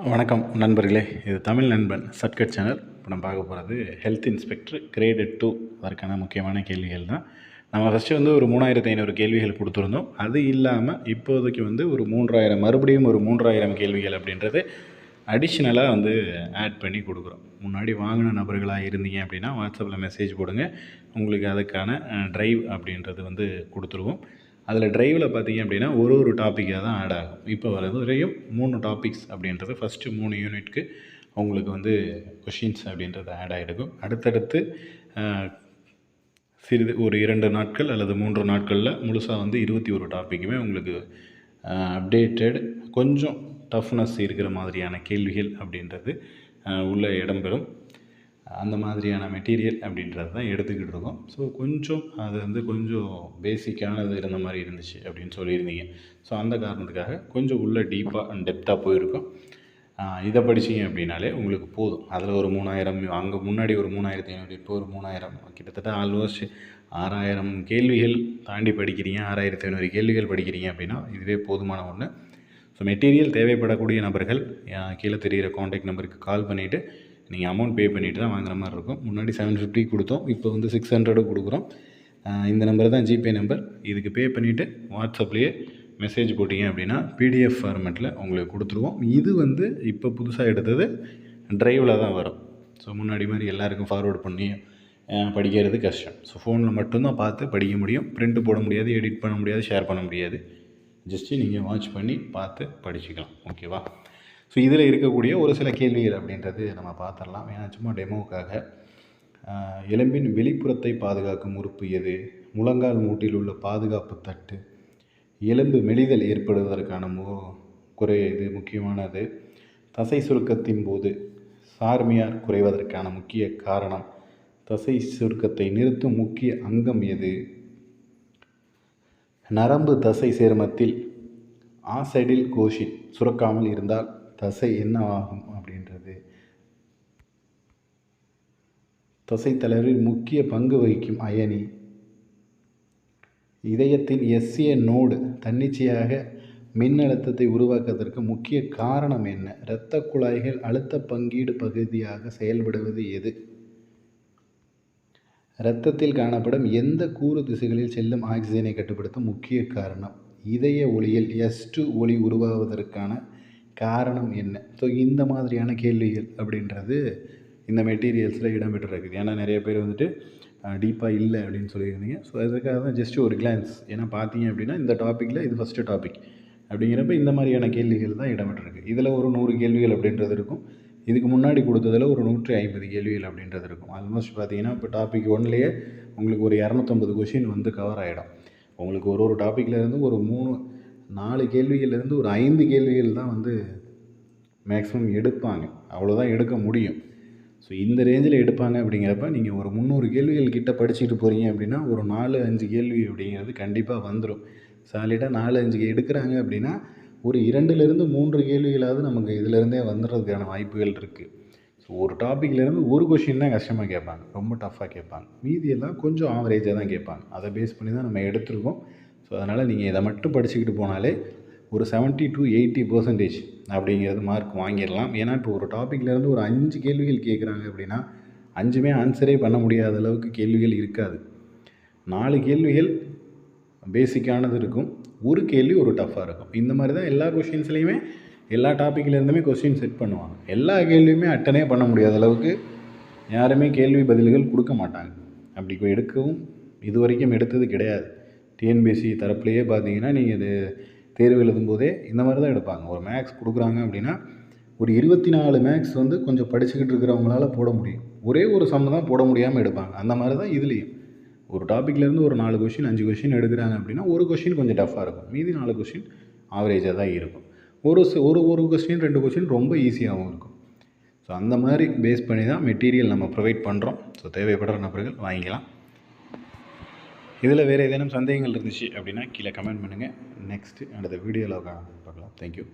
வணக்கம் நண்பர்களே, இது தமிழ் நண்பன் சட்கட் சேனல். இப்போ நம்ம பார்க்க போகிறது ஹெல்த் இன்ஸ்பெக்டர் கிரேடு 2 அதற்கான முக்கியமான கேள்விகள் தான். நம்ம ஃபஸ்ட்டு ஒரு 3500 கேள்விகள் கொடுத்துருந்தோம். அது இல்லாமல் இப்போதைக்கு ஒரு 3000 மறுபடியும் ஒரு 3000 கேள்விகள் அப்படின்றது அடிஷ்னலாக ஆட் பண்ணி கொடுக்குறோம். முன்னாடி வாங்கின நபர்களாக இருந்தீங்க அப்படின்னா வாட்ஸ்அப்பில் மெசேஜ் போடுங்க. உங்களுக்கு அதுக்கான ட்ரைவ் அப்படின்றது கொடுத்துருவோம். அதில் ட்ரைவில் பார்த்தீங்க அப்படின்னா ஒரு டாப்பிக்காக தான் ஆட் ஆகும். இப்போ வரையும் 3 டாபிக்ஸ் அப்படின்றது ஃபஸ்ட்டு 3 யூனிட்க்கு உங்களுக்கு கொஷின்ஸ் அப்படின்றது ஆட் ஆகிருக்கும். அடுத்தடுத்து சிறிது ஒரு 2 நாட்கள் அல்லது 3 நாட்களில் முழுசாக 21 டாப்பிக்குமே உங்களுக்கு அப்டேட்டட் கொஞ்சம் டஃப்னஸ் இருக்கிற மாதிரியான கேள்விகள் அப்படின்றது உள்ள இடம்பெறும். அந்த மாதிரியான மெட்டீரியல் அப்படின்றது தான் எடுத்துக்கிட்டு இருக்கோம். ஸோ கொஞ்சம் அது கொஞ்சம் பேசிக்கானது இருந்த மாதிரி இருந்துச்சு அப்படின்னு சொல்லியிருந்தீங்க. ஸோ அந்த காரணத்துக்காக கொஞ்சம் உள்ள டீப்பாக அண்ட் டெப்த்தாக போயிருக்கோம். இதை படிச்சிங்க அப்படின்னாலே உங்களுக்கு போதும். அதில் ஒரு 3000, அங்கே முன்னாடி ஒரு 3500, இப்போ ஒரு 3000, கிட்டத்தட்ட ஆல்மோஸ்ட் 6000 கேள்விகள் தாண்டி படிக்கிறீங்க. 6500 கேள்விகள் படிக்கிறீங்க அப்படின்னா இதுவே போதுமான ஒன்று. ஸோ மெட்டீரியல் தேவைப்படக்கூடிய நபர்கள் கீழே தெரிகிற காண்டாக்ட் நம்பருக்கு கால் பண்ணிவிட்டு நீங்கள் அமௌண்ட் பே பண்ணிவிட்டு தான் வாங்குற மாதிரி இருக்கும். முன்னாடி 750 கொடுத்தோம், இப்போ 600 கொடுக்குறோம். இந்த நம்பர் தான் ஜிபே நம்பர். இதுக்கு பே பண்ணிவிட்டு வாட்ஸ்அப்லேயே மெசேஜ் போட்டிங்க அப்படின்னா பிடிஎஃப் ஃபார்மேட்டில் உங்களுக்கு கொடுத்துருவோம். இது இப்போ புதுசாக எடுத்தது ட்ரைவில் தான் வரும். ஸோ முன்னாடி மாதிரி எல்லாருக்கும் ஃபார்வேர்டு பண்ணி படிக்கிறது கஷ்டம். ஸோ ஃபோனில் மட்டும்தான் பார்த்து படிக்க முடியும். பிரிண்ட் போட முடியாது, எடிட் பண்ண முடியாது, ஷேர் பண்ண முடியாது. ஜஸ்ட்டு நீங்கள் வாட்ச் பண்ணி பார்த்து படிச்சுக்கலாம். ஓகேவா? ஸோ இதில் இருக்கக்கூடிய ஒரு சில கேள்விகள் அப்படின்றது நம்ம பார்த்துடலாம். ஏன்னா சும்மா டெமோவுக்காக. எலும்பின் வெளிப்புறத்தை பாதுகாக்கும் உறுப்பு எது? முழங்கால் மூட்டில் உள்ள பாதுகாப்பு தட்டு. எலும்பு மெலிதல் ஏற்படுவதற்கான குறை இது முக்கியமானது. தசை சுருக்கத்தின் போது சார்மியார் குறைவதற்கான முக்கிய காரணம். தசை சுருக்கத்தை நிறுத்தும் முக்கிய அங்கம் எது? நரம்பு தசை சேர்மத்தில் ஆசைடில் கோஷின் சுரக்காமல் இருந்தால் தசை என்ன ஆகும் அப்படின்றது. தசை தளர்வில் முக்கிய பங்கு வகிக்கும் அயனி. இதயத்தின் SA நோடு தன்னிச்சையாக மின்னழுத்தத்தை உருவாக்குவதற்கு முக்கிய காரணம் என்ன? இரத்த குழாய்கள் அழுத்த பங்கீடு பகுதியாக செயல்படுவது எது? இரத்தத்தில் காணப்படும் எந்த கூறு திசுகளில் செல்லும் ஆக்சிஜனை கட்டுப்படுத்தும் முக்கிய காரணம்? இதய ஒளியில் S2 ஒளி உருவாவதற்கான காரணம் என்ன? ஸோ இந்த மாதிரியான கேள்விகள் அப்படின்றது இந்த மெட்டீரியல்ஸில் இடம்பெற்றிருக்குது. ஏன்னா நிறைய பேர் டீப்பாக இல்லை அப்படின்னு சொல்லியிருந்தீங்க. ஸோ அதுக்காக தான் ஜஸ்ட்டு ஒரு கிளான்ஸ். ஏன்னா பார்த்தீங்க அப்படின்னா இந்த டாப்பிக்கில் இது ஃபஸ்ட்டு டாபிக் அப்படிங்கிறப்ப இந்த மாதிரியான கேள்விகள் தான் இடம்பெற்றிருக்கு. இதில் ஒரு 100 கேள்விகள் அப்படின்றது இருக்கும். இதுக்கு முன்னாடி கொடுத்ததில் ஒரு 150 கேள்விகள் அப்படின்றது இருக்கும். ஆல்மோஸ்ட் பார்த்தீங்கன்னா இப்போ டாபிக் 1லேயே உங்களுக்கு ஒரு 250 கொஷின் கவர் ஆகிடும். உங்களுக்கு ஒரு டாப்பிக்லேருந்து ஒரு 4 கேள்விகள்லேருந்து ஒரு 5 கேள்விகள் தான் மேக்ஸிமம் எடுப்பாங்க. அவ்வளோதான் எடுக்க முடியும். ஸோ இந்த ரேஞ்சில் எடுப்பாங்க அப்படிங்கிறப்ப நீங்கள் ஒரு 300 கேள்விகள் கிட்ட படிச்சுட்டு போகிறீங்க அப்படின்னா ஒரு 4-5 கேள்வி அப்படிங்கிறது கண்டிப்பாக வந்துடும். சாலிடாக 4-5 எடுக்கிறாங்க அப்படின்னா ஒரு 2-3 கேள்விகளாவது நமக்கு இதிலேருந்தே வந்துடுறதுக்கான வாய்ப்புகள் இருக்குது. ஸோ ஒரு டாப்பிக்லேருந்து ஒரு கொஷின் தான் கஷ்டமாக கேட்பாங்க, ரொம்ப டஃப்பாக கேட்பாங்க. மீதியெல்லாம் கொஞ்சம் ஆவரேஜாக தான் கேட்பாங்க. அதை பேஸ் பண்ணி தான் நம்ம எடுத்துருக்கோம். ஸோ அதனால் நீங்கள் இதை மட்டும் படிச்சுக்கிட்டு போனாலே ஒரு 70 to 80% அப்படிங்கிறது மார்க் வாங்கிடலாம். ஏன்னா இப்போ ஒரு டாப்பிக்லேருந்து ஒரு 5 கேள்விகள் கேட்குறாங்க அப்படின்னா 5மே ஆன்சரே பண்ண முடியாத அளவுக்கு கேள்விகள் இருக்காது. 4 கேள்விகள் பேசிக்கானது இருக்கும், ஒரு கேள்வி ஒரு டஃப்பாக இருக்கும். இந்த மாதிரி தான் எல்லா கொஷின்ஸ்லேயுமே எல்லா டாப்பிக்லேருந்துமே கொஸ்டின் செட் பண்ணுவாங்க. எல்லா கேள்வியுமே அட்டனே பண்ண முடியாத அளவுக்கு யாருமே கேள்வி பதில்கள் கொடுக்க மாட்டாங்க. அப்படி எடுக்கவும் இது வரைக்கும் எடுத்தது கிடையாது. டிஎன்பிஎஸ்சி தரப்புலையே பார்த்தீங்கன்னா நீங்கள் இது தேர்வு எழுதும்போதே இந்த மாதிரி தான் எடுப்பாங்க. ஒரு மேக்ஸ் கொடுக்குறாங்க அப்படின்னா ஒரு 24 மேக்ஸ் கொஞ்சம் படிச்சுக்கிட்டு இருக்கிறவங்களால போட முடியும். ஒரே ஒரு சம் தான் போட முடியாமல் எடுப்பாங்க. அந்த மாதிரி தான் இதுலேயும் ஒரு டாப்பிக்லேருந்து ஒரு 4 கொஷின் 5 கொஷின் எடுக்கிறாங்க அப்படின்னா ஒரு கொஷின் கொஞ்சம் டஃப்பாக இருக்கும், மீதி 4 கொஷின் ஆவரேஜாக தான் இருக்கும். ஒரு கொஸ்டின் 2 கொஸ்டின் ரொம்ப ஈஸியாகவும் இருக்கும். ஸோ அந்த மாதிரி பேஸ் பண்ணி தான் மெட்டீரியல் நம்ம ப்ரொவைட் பண்ணுறோம். ஸோ தேவைப்படுற நபர்கள் வாங்கிக்கலாம். இதில் வேறு ஏதேனும் சந்தேகங்கள் இருந்துச்சு அப்படின்னா கீழே கமெண்ட் பண்ணுங்கள். நெக்ஸ்ட்டு அடுத்த வீடியோவில் பார்க்கலாம். தேங்க்யூ.